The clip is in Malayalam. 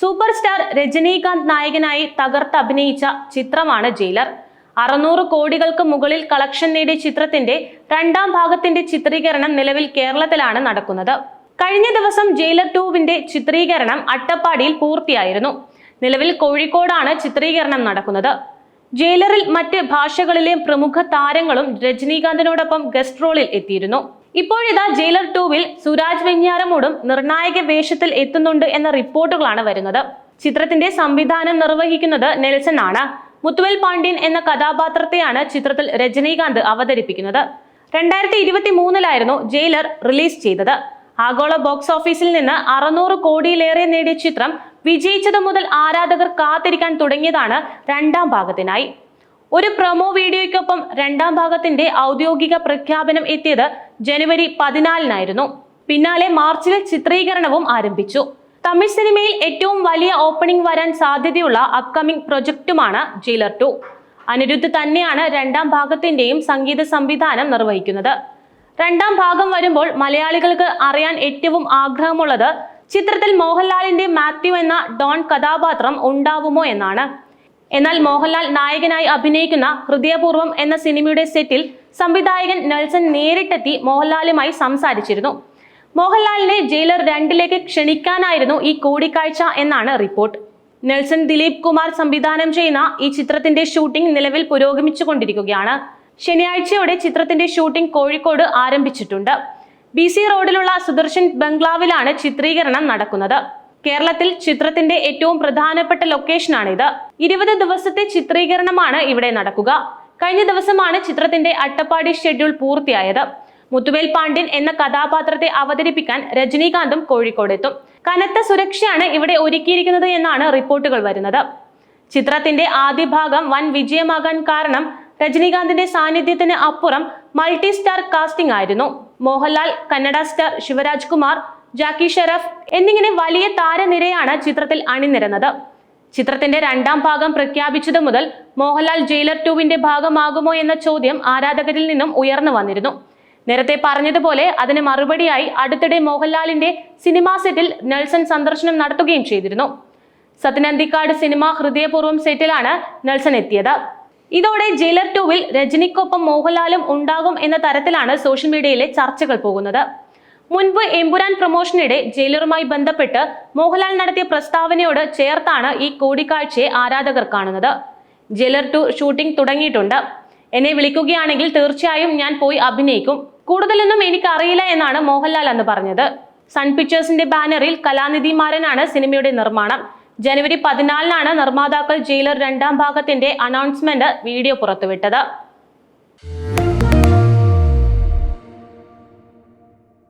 സൂപ്പർ സ്റ്റാർ രജനീകാന്ത് നായകനായി തകർത്ത് അഭിനയിച്ച ചിത്രമാണ് ജയിലർ. 600 കോടികൾക്ക് മുകളിൽ കളക്ഷൻ നേടിയ ചിത്രത്തിന്റെ രണ്ടാം ഭാഗത്തിന്റെ ചിത്രീകരണം നിലവിൽ കേരളത്തിലാണ് നടക്കുന്നത്. കഴിഞ്ഞ ദിവസം ജയിലർ 2വിന്റെ ചിത്രീകരണം അട്ടപ്പാടിയിൽ പൂർത്തിയായിരുന്നു. നിലവിൽ കോഴിക്കോടാണ് ചിത്രീകരണം നടക്കുന്നത്. ജയിലറിൽ മറ്റ് ഭാഷകളിലെ പ്രമുഖ താരങ്ങളും രജനീകാന്തിനോടൊപ്പം ഗസ്റ്റ് റോളിൽ എത്തിയിരുന്നു. ഇപ്പോഴിതാ ജയിലർ 2വിൽ സുരാജ് വെഞ്ഞാറമൂടും നിർണായക വേഷത്തിൽ എത്തുന്നുണ്ട് എന്ന റിപ്പോർട്ടുകളാണ് വരുന്നത്. ചിത്രത്തിന്റെ സംവിധാനം നിർവഹിക്കുന്നത് നെൽസൺ ആണ്. മുത്തുവേൽ പാണ്ഡ്യൻ എന്ന കഥാപാത്രത്തെയാണ് ചിത്രത്തിൽ രജനീകാന്ത് അവതരിപ്പിക്കുന്നത്. 2023-ലായിരുന്നു ജയിലർ റിലീസ് ചെയ്തത്. ആഗോള ബോക്സ് ഓഫീസിൽ നിന്ന് 600 കോടിയിലേറെ നേടിയ ചിത്രം വിജയിച്ചതു മുതൽ ആരാധകർ കാത്തിരിക്കാൻ തുടങ്ങിയതാണ് രണ്ടാം ഭാഗത്തിനായി. ഒരു പ്രൊമോ വീഡിയോയ്ക്കൊപ്പം രണ്ടാം ഭാഗത്തിന്റെ ഔദ്യോഗിക പ്രഖ്യാപനം എത്തിയത് ജനുവരി 14-നായിരുന്നു. പിന്നാലെ മാർച്ചിൽ ചിത്രീകരണവും ആരംഭിച്ചു. തമിഴ് സിനിമയിൽ ഏറ്റവും വലിയ ഓപ്പണിംഗ് വരാൻ സാധ്യതയുള്ള അപ്കമിംഗ് പ്രൊജക്റ്റുമാണ് ജയിലർ 2. അനിരുദ്ധ് തന്നെയാണ് രണ്ടാം ഭാഗത്തിന്റെയും സംഗീത സംവിധാനം നിർവഹിക്കുന്നത്. രണ്ടാം ഭാഗം വരുമ്പോൾ മലയാളികൾക്ക് അറിയാൻ ഏറ്റവും ആഗ്രഹമുള്ളത് ചിത്രത്തിൽ മോഹൻലാലിന്റെ മാത്യു എന്ന ഡോൺ കഥാപാത്രം ഉണ്ടാവുമോ എന്നാണ്. എന്നാൽ മോഹൻലാൽ നായകനായി അഭിനയിക്കുന്ന ഹൃദയപൂർവ്വം എന്ന സിനിമയുടെ സെറ്റിൽ സംവിധായകൻ നെൽസൺ നേരിട്ടെത്തി മോഹൻലാലുമായി സംസാരിച്ചിരുന്നു. മോഹൻലാലിനെ ജയിലർ 2ലേക്ക് ക്ഷണിക്കാനായിരുന്നു ഈ കൂടിക്കാഴ്ച എന്നാണ് റിപ്പോർട്ട്. നെൽസൺ ദിലീപ് കുമാർ സംവിധാനം ചെയ്യുന്ന ഈ ചിത്രത്തിന്റെ ഷൂട്ടിംഗ് നിലവിൽ പുരോഗമിച്ചുകൊണ്ടിരിക്കുകയാണ്. ശനിയാഴ്ചയോടെ ചിത്രത്തിന്റെ ഷൂട്ടിംഗ് കോഴിക്കോട് ആരംഭിച്ചിട്ടുണ്ട്. BC റോഡിലുള്ള സുദർശൻ ബംഗ്ലാവിലാണ് ചിത്രീകരണം നടക്കുന്നത്. കേരളത്തിൽ ചിത്രത്തിന്റെ ഏറ്റവും പ്രധാനപ്പെട്ട ലൊക്കേഷനാണിത്. 20 ദിവസത്തെ ചിത്രീകരണമാണ് ഇവിടെ നടക്കുക. കഴിഞ്ഞ ദിവസമാണ് ചിത്രത്തിന്റെ അട്ടപ്പാടി ഷെഡ്യൂൾ പൂർത്തിയായത്. മുത്തുവേൽ പാണ്ഡ്യൻ എന്ന കഥാപാത്രത്തെ അവതരിപ്പിക്കാൻ രജനീകാന്തും കോഴിക്കോടെത്തും. കനത്ത സുരക്ഷയാണ് ഇവിടെ ഒരുക്കിയിരിക്കുന്നത് എന്നാണ് റിപ്പോർട്ടുകൾ വരുന്നത്. ചിത്രത്തിന്റെ ആദ്യ ഭാഗം വൻ വിജയമാകാൻ കാരണം രജനീകാന്തിന്റെ സാന്നിധ്യത്തിന് അപ്പുറം മൾട്ടി സ്റ്റാർ കാസ്റ്റിംഗ് ആയിരുന്നു. മോഹൻലാൽ, കന്നഡ സ്റ്റാർ ശിവരാജ് കുമാർ, ജാക്കി ഷെറഫ് എന്നിങ്ങനെ വലിയ താരനിരയാണ് ചിത്രത്തിൽ അണിനിരന്നത്. ചിത്രത്തിന്റെ രണ്ടാം ഭാഗം പ്രഖ്യാപിച്ചതു മുതൽ മോഹൻലാൽ ജയിലർ 2വിന്റെ ഭാഗമാകുമോ എന്ന ചോദ്യം ആരാധകരിൽ നിന്നും ഉയർന്നു വന്നിരുന്നു. നേരത്തെ പറഞ്ഞതുപോലെ അതിന് മറുപടിയായി അടുത്തിടെ മോഹൻലാലിന്റെ സിനിമാ സെറ്റിൽ നെൽസൺ സന്ദർശനം നടത്തുകയും ചെയ്തിരുന്നു. സത്യനന്ദിക്കാട് സിനിമ ഹൃദയപൂർവ്വം സെറ്റിലാണ് നെൽസൺ എത്തിയത്. ഇതോടെ ജയിലർ 2വിൽ രജനിക്കൊപ്പം മോഹൻലാലും ഉണ്ടാകും എന്ന തരത്തിലാണ് സോഷ്യൽ മീഡിയയിലെ ചർച്ചകൾ പോകുന്നത്. മുൻപ് എമ്പുരാൻ പ്രൊമോഷനിടെ ജയിലറുമായി ബന്ധപ്പെട്ട് മോഹൻലാൽ നടത്തിയ പ്രസ്താവനയോട് ചേർത്താണ് ഈ കൂടിക്കാഴ്ചയെ ആരാധകർ കാണുന്നത്. ജയിലർ 2 ഷൂട്ടിംഗ് തുടങ്ങിയിട്ടുണ്ട്. എന്നെ വിളിക്കുകയാണെങ്കിൽ തീർച്ചയായും ഞാൻ പോയി അഭിനയിക്കും. കൂടുതലൊന്നും എനിക്ക് അറിയില്ല എന്നാണ് മോഹൻലാൽ അന്ന് പറഞ്ഞത്. സൺ പിക്ചേഴ്സിന്റെ ബാനറിൽ കലാനിധി മാരനാണ് സിനിമയുടെ നിർമ്മാണം. ജനുവരി 14-നാണ് നിർമ്മാതാക്കൾ ജയിലർ രണ്ടാം ഭാഗത്തിന്റെ അനൗൺസ്മെന്റ് വീഡിയോ പുറത്തുവിട്ടത്.